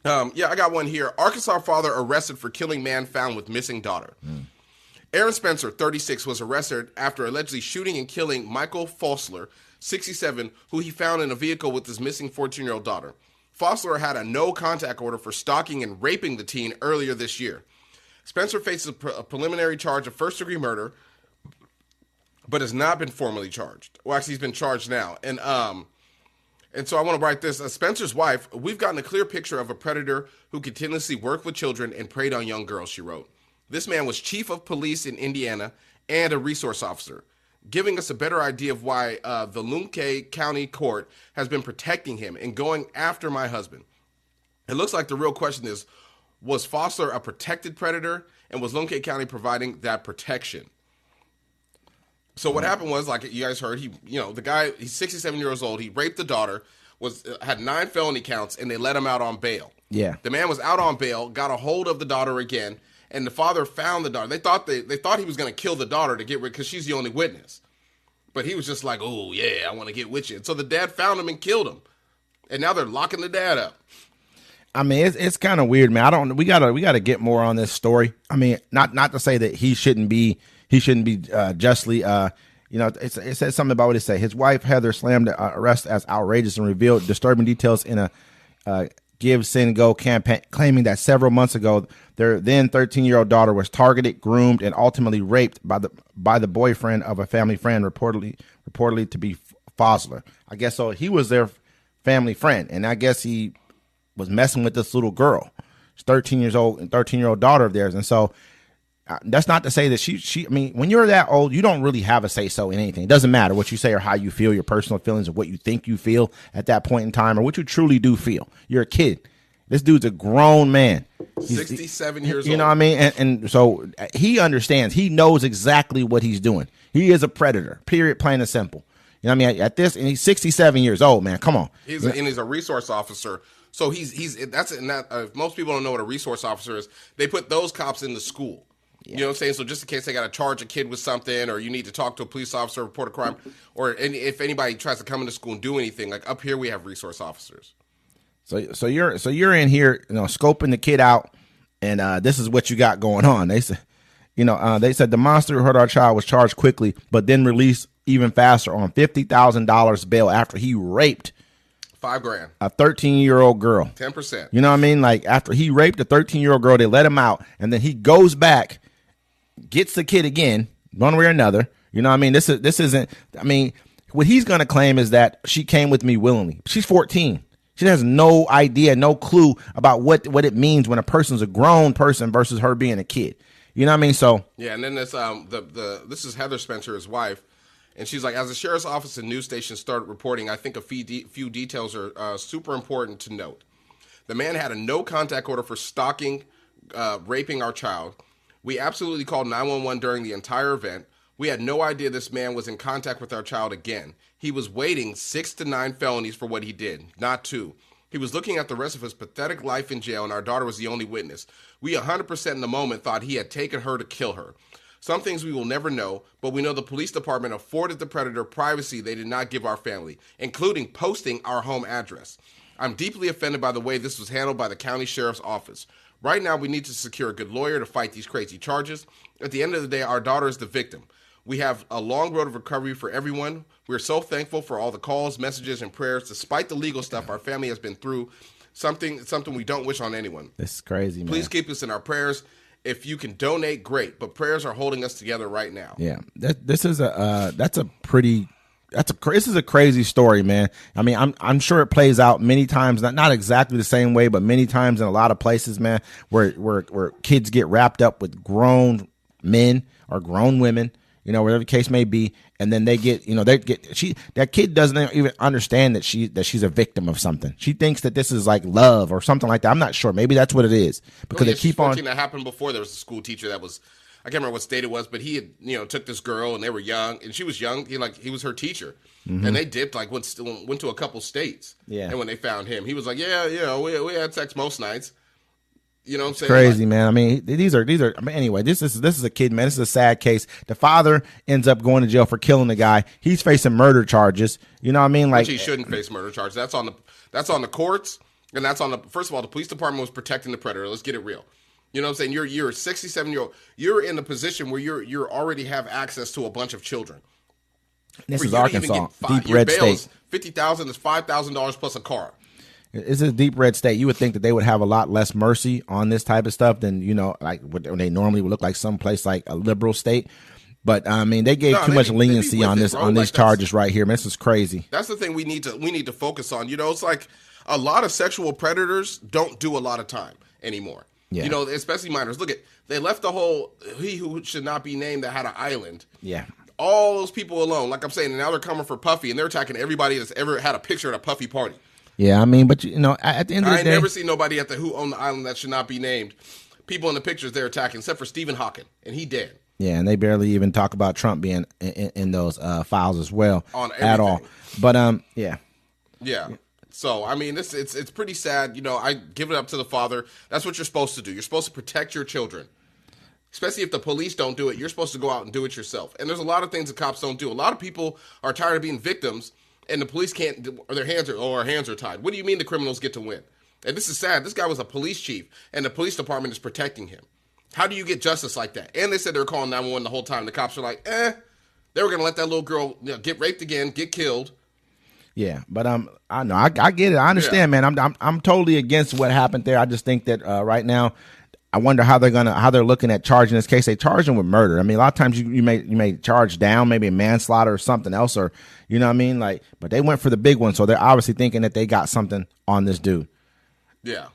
Yeah, I got one here. Arkansas father arrested for killing man found with missing daughter. Aaron Spencer, 36, was arrested after allegedly shooting and killing Michael Fosler, 67, who he found in a vehicle with his missing 14-year-old daughter. Fosler had a no-contact order for stalking and raping the teen earlier this year. Spencer faces a preliminary charge of first-degree murder, but has not been formally charged. Well, actually, he's been charged now. And so I want to write this. Spencer's wife, we've gotten a clear picture of a predator who continuously worked with children and preyed on young girls, she wrote. This man was chief of police in Indiana and a resource officer, giving us a better idea of why the Lunkay County Court has been protecting him and going after my husband. It looks like the real question is, was Fosler a protected predator, and was Lunkay County providing that protection? So what happened was, like you guys heard, the guy, he's 67 years old. He raped the daughter, had 9 felony counts, and they let him out on bail. Yeah. The man was out on bail, got a hold of the daughter again, and the father found the daughter. They thought he was going to kill the daughter to get rid, because she's the only witness. But he was just like, oh yeah, I want to get with you. And so the dad found him and killed him, and now they're locking the dad up. I mean, it's kind of weird, man. We gotta get more on this story. I mean, not to say that he shouldn't be justly. It says something about what it say. His wife Heather slammed the arrest as outrageous and revealed disturbing details in a Give Send Go campaign, claiming that several months ago their then 13-year-old daughter was targeted, groomed, and ultimately raped by the boyfriend of a family friend, reportedly to be Fosler. I guess so. He was their family friend, and I guess he was messing with this little girl, 13 years old, and 13-year-old daughter of theirs. And so that's not to say that she, I mean, when you're that old, you don't really have a say so in anything. It doesn't matter what you say or how you feel, your personal feelings or what you think you feel at that point in time or what you truly do feel. You're a kid. This dude's a grown man. 67 years old. You know what I mean? And so he understands. He knows exactly what he's doing. He is a predator, period, plain and simple. You know what I mean? At this, and he's 67 years old, man. Come on. He's a resource officer. So if most people don't know what a resource officer is, they put those cops in the school. Yeah. You know what I'm saying? So just in case they got to charge a kid with something, or you need to talk to a police officer, report a crime, or if anybody tries to come into school and do anything, like up here we have resource officers. So you're in here, scoping the kid out, and this is what you got going on. They said, they said the monster who hurt our child was charged quickly, but then released even faster on $50,000 bail after he raped $5,000 a 13-year-old girl. 10%. You know what I mean? Like after he raped a 13-year-old girl, they let him out, and then he goes back, gets the kid again, one way or another. You know what I mean? This isn't. I mean, what he's gonna claim is that she came with me willingly. She's 14. She has no idea, no clue about what it means when a person's a grown person versus her being a kid. You know what I mean? So yeah, and then this this is Heather Spencer, his wife. And she's like, as the sheriff's office and news stations started reporting, I think a few details are super important to note. The man had a no-contact order for stalking, raping our child. We absolutely called 911 during the entire event. We had no idea this man was in contact with our child again. He was waiting 6 to 9 felonies for what he did, not 2. He was looking at the rest of his pathetic life in jail, and our daughter was the only witness. We 100% in the moment thought he had taken her to kill her. Some things we will never know, but we know the police department afforded the predator privacy they did not give our family, including posting our home address. I'm deeply offended by the way this was handled by the county sheriff's office. Right now, we need to secure a good lawyer to fight these crazy charges. At the end of the day, our daughter is the victim. We have a long road of recovery for everyone. We're so thankful for all the calls, messages, and prayers. Despite the legal stuff our family has been through, something we don't wish on anyone. This is crazy, man. Please keep us in our prayers. If you can donate, great. But prayers are holding us together right now. Yeah, this is a crazy story, man. I mean, I'm sure it plays out many times, not exactly the same way, but many times in a lot of places, man, where kids get wrapped up with grown men or grown women, whatever the case may be, and then that kid doesn't even understand that she's a victim of something. She thinks that this is like love or something like that. I'm not sure. Maybe that's what it is because they keep on. That happened before. There was a school teacher that was, I can't remember what state it was, but he had took this girl and they were young and she was young. He was her teacher, and they dipped went to a couple states. Yeah, and when they found him, he was like, yeah, we had sex most nights. You know what I'm saying? Crazy, man. I mean, these are. I mean, anyway, this is a kid, man. This is a sad case. The father ends up going to jail for killing the guy. He's facing murder charges. You know what I mean? Like he shouldn't face murder charges. That's on the courts. And that's on the, first of all, the police department was protecting the predator. Let's get it real. You know what I'm saying? You're a 67-year-old. You're in a position where you're already have access to a bunch of children. This is Arkansas, deep red state. $50,000 is $5,000 plus a car. It's a deep red state. You would think that they would have a lot less mercy on this type of stuff than, you know, like what they normally would look like someplace like a liberal state. But I mean, they gave too much leniency on this on these charges right here. Man, this is crazy. That's the thing we need to focus on. You know, it's like a lot of sexual predators don't do a lot of time anymore. Yeah. You know, especially minors. Look at, they left the whole he who should not be named that had an island. Yeah. All those people alone, like I'm saying, and now they're coming for Puffy, and they're attacking everybody that's ever had a picture at a Puffy party. Yeah, I mean, but you know, at the end of the day, I ain't never seen nobody at the who owned the island that should not be named. People in the pictures they're attacking, except for Stephen Hawking, and he dead. Yeah, and they barely even talk about Trump being in those files as well On everything. at all. But yeah. So I mean, it's pretty sad. You know, I give it up to the father. That's what you're supposed to do. You're supposed to protect your children, especially if the police don't do it. You're supposed to go out and do it yourself. And there's a lot of things that cops don't do. A lot of people are tired of being victims, and the police can't, or our hands are tied. What do you mean the criminals get to win? And this is sad. This guy was a police chief, and the police department is protecting him. How do you get justice like that? And they said they were calling 911 the whole time. The cops were like, they were going to let that little girl get raped again, get killed. Yeah, but I know, I get it. I understand, man. I'm totally against what happened there. I just think that right now, I wonder how they're looking at charging this case. They charge him with murder. I mean, a lot of times you may charge down maybe a manslaughter or something else, or you know what I mean, like. But they went for the big one, so they're obviously thinking that they got something on this dude. Yeah.